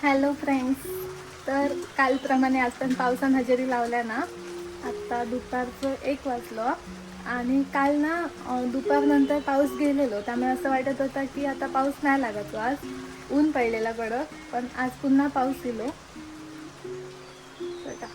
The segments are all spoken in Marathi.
Hello friends. तर कालप्रमाणे आज पण पावसानं हजेरी लावल्या ना. आत्ता दुपारचं 1 वाजलं आणि काल ना दुपारनंतर पाऊस गेलेलो, त्यामुळे असं वाटत होतं की आता पाऊस नाही लागायचो. आज ऊन पडलेला कडक, पण आज पुन्हा पाऊस येलो. बघा.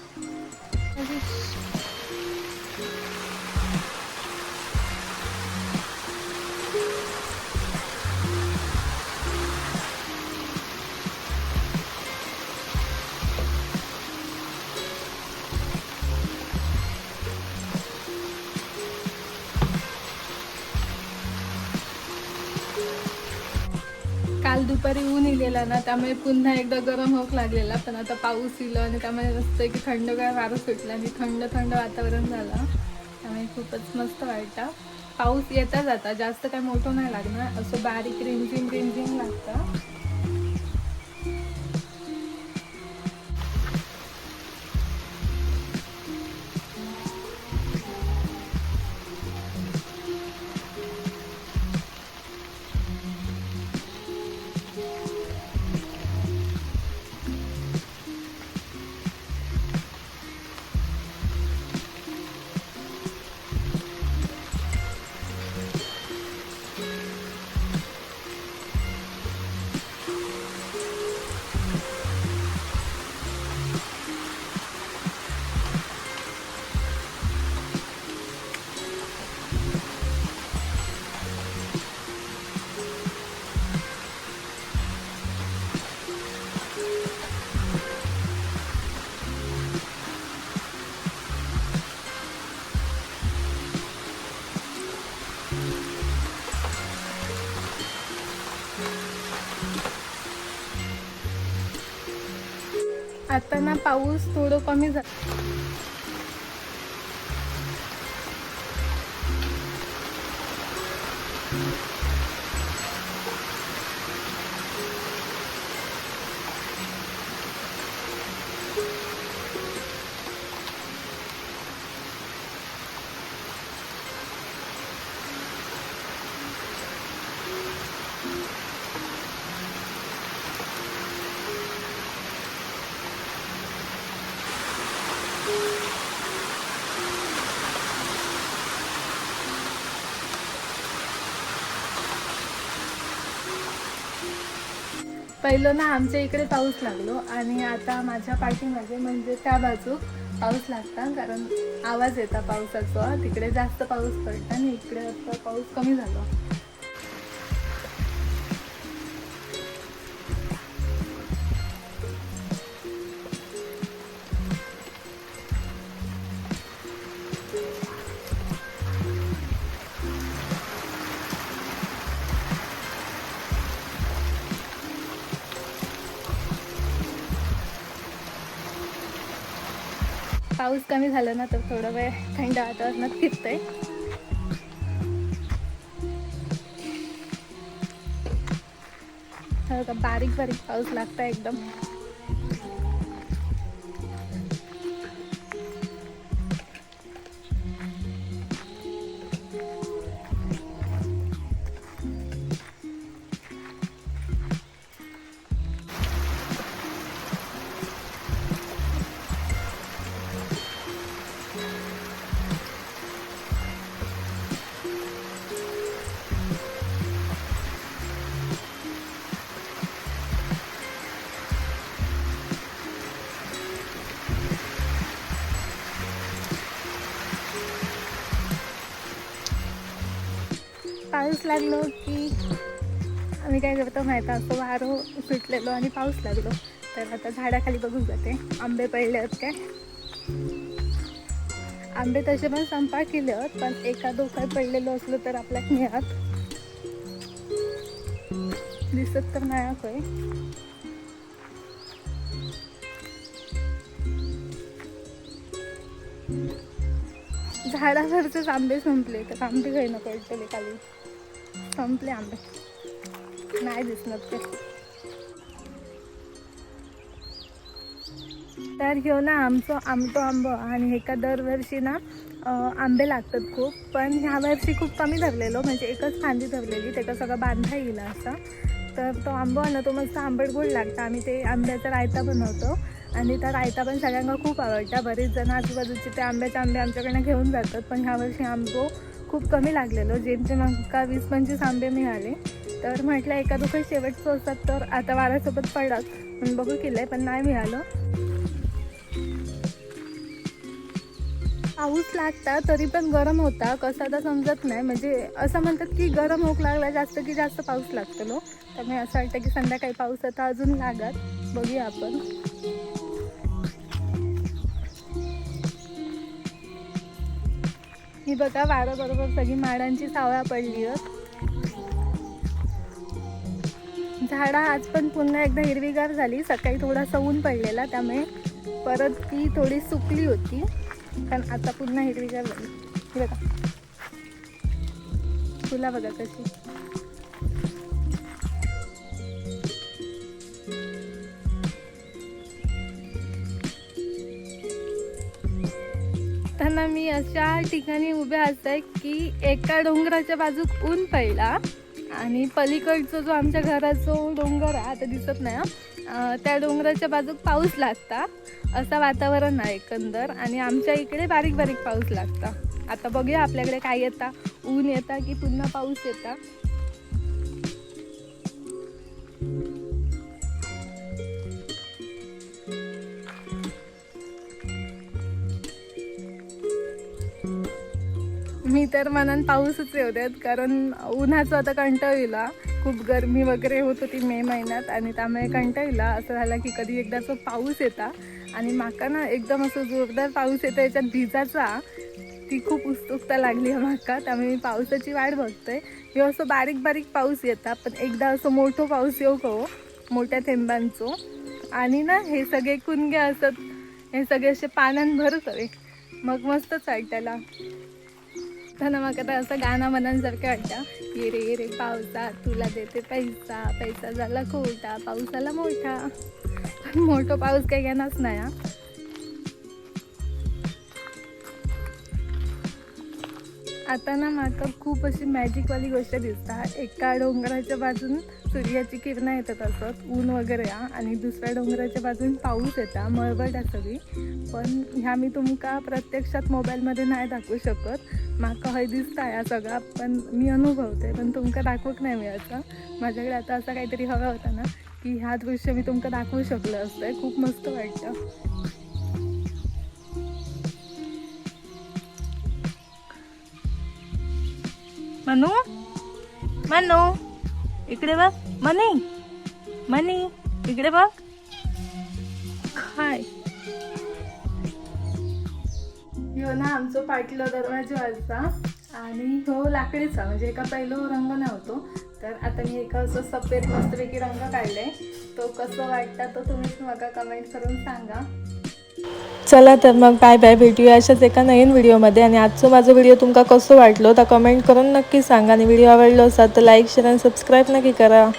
काल दुपारी ऊन इलेला ना, त्यामुळे पुन्हा एकदा गरम होक लागलेला. पण आता पाऊस इलं आणि त्यामुळे मस्त की थंडगार वारं सुटलं आणि थंड थंड वातावरण झालं. त्यामुळे खूपच मस्त वाटतं. पाऊस येता जाता जास्त काय मोठं नाही लागणार, असं बारीक रिमझिम रिमझिम लागतं. आता ना पाऊस थोडं कमी झालं. पहिलं ना आमच्या इकडे पाऊस लागलो आणि आता माझ्या पाठीमागे म्हणजे त्या बाजू पाऊस लागता, कारण आवाज येता पावसाचा. तिकडे जास्त पाऊस पडता आणि इकडे आता पाऊस कमी झाला. पाऊस कमी झाला ना तर थोडा वेळ थंड वातावरणात फिरतंय. बारीक बारीक पाऊस लागता एकदम. पाऊस लागलो की आम्ही काय करतो माहिती, असं वारं सुटलेलो आणि पाऊस लागलो तर आता झाडाखाली बघून जाते आंबे पडले आहेत काय. आंबे तसे पण संपा केले आहेत, पण एका दोघा पडलेलो असलो तर आपल्या मिळत दिसत तर नाही होय. झाडावरचेच आंबे संपले तर आंबे काही नको पडले खाली. संपले आंबे, नाही दिसणार ते. तर घेऊ ना आमचं आंबो आणि एका दरवर्षी ना आंबे लागतात खूप, पण ह्या वर्षी खूप कमी धरलेलो, म्हणजे एकच फांदी धरलेली, त्याचा सगळं बांधा येईल असं. तर तो आंबो आहे ना तो मस्त आंबट गोड लागतं. आम्ही ते आंब्याचा रायता बनवतो आणि त्या रायता पण सगळ्यांना खूप आवडतं. बरेच जण आजूबाजूचे ते आंब्याचे आंबे आमच्याकडनं घेऊन जातात. पण ह्यावर्षी आंबो खूप कमी लागलेलो, जेमतेम का 20-25 आंबे मिळाले. तर म्हटलं एका दुखत शेवटचं असतात तर आता वाऱ्यासोबत पडत पण बघू केलं पण नाही मिळालं. पाऊस लागता तरी पण गरम होता कसा तर समजत नाही. म्हणजे असं म्हणतात की गरम होक लागला जास्त की जास्त पाऊस लागतलो. त्यामुळे असं वाटतं की संध्याकाळी पाऊस आता अजून लागत. बघूया आपण. ही बघा वारं बरोबर सगळी माडांची सावळा पडली आहे. झाडं आज पण पुन्हा एकदा हिरवीगार झाली. सकाळी थोडासा ऊन पडलेला त्यामुळे परत ती थोडी सुकली होती पण आता पुन्हा हिरवीगार झाली. ही बघा फुला बघा कशी. त्यांना मी अशा ठिकाणी उभे असते की एका डोंगराच्या बाजूक ऊन पडला आणि पलीकडचा जो आमच्या घराचा डोंगर आहे आता दिसत नाही त्या डोंगराच्या बाजूक पाऊस लागता असं वातावरण आहे एकंदर. आणि आमच्या इकडे बारीक बारीक पाऊस लागता. आता बघूया आपल्याकडे काय येता, ऊन येता की पुन्हा पाऊस येता. मी तर मनान पाऊसच येऊ देत कारण उन्हाचं आता कंटाळीला. खूप गरमी वगैरे होत होती मे महिन्यात आणि त्यामुळे कंटाळीला. असं झालं की कधी एकदाचा पाऊस येता आणि माका ना एकदम असं जोरदार पाऊस येतं याच्यात भिजाचा ती खूप उत्सुकता लागली आहे माका. त्यामुळे मी पावसाची वाट बघतोय. हे असं बारीक बारीक पाऊस येतात पण एकदा असं मोठं पाऊस येऊ का हो मोठ्या थेंबांचो आणि ना हे सगळे कुणगे असत हे सगळे असे पाण्यान भरत हवे मग मस्तच वाटताला. त्यांना मग आता असं गाणं म्हणांसारखं वाटतं. ये रे पावसा तुला देते पैसा, पैसा झाला खोटा पाऊस आला मोठा. पण मोठा पाऊस काही घेणारच नाही हा. आता ना माका खूप अशी मॅजिकवाली गोष्ट दिसता. एका डोंगराच्या बाजून सूर्याची किरणं येतात असत ऊन वगैरे आणि दुसऱ्या डोंगराच्या बाजून पाऊस येता मळबट सगळी. पण ह्या मी तुमका प्रत्यक्षात मोबाईलमध्ये नाही दाखवू शकत. माका हय दिसता या सगळा पण मी अनुभवते पण तुमका दाखवूक नाही मिळायचं. माझ्याकडे आता असं काहीतरी हवं होतं ना की ह्या दृश्य मी तुमका दाखवू शकलं असतं. खूप मस्त वाटतं. मनू मनू इकडे बघ. मनी मनी इकडे बघ. काय ह्यो ना आमचो पाटलो दरवाजो आसा आणि हो लाकडीचा म्हणजे एका पहिलो रंग नव्हतो. तर आता मी एका असं सफेद मस्तपैकी रंग काढलाय. तो कसं वाटतं तो तुम्हीच मला कमेंट करून सांगा. चला तर मग बाय बाय, भेटूया अशाच एका नवीन व्हिडिओमध्ये. आणि आजचं माझं व्हिडिओ तुमका कसं वाटलं तर कमेंट करून नक्की सांगा. आणि व्हिडिओ आवडलो असा तर लाईक शेअर आणि सबस्क्राईब नक्की करा.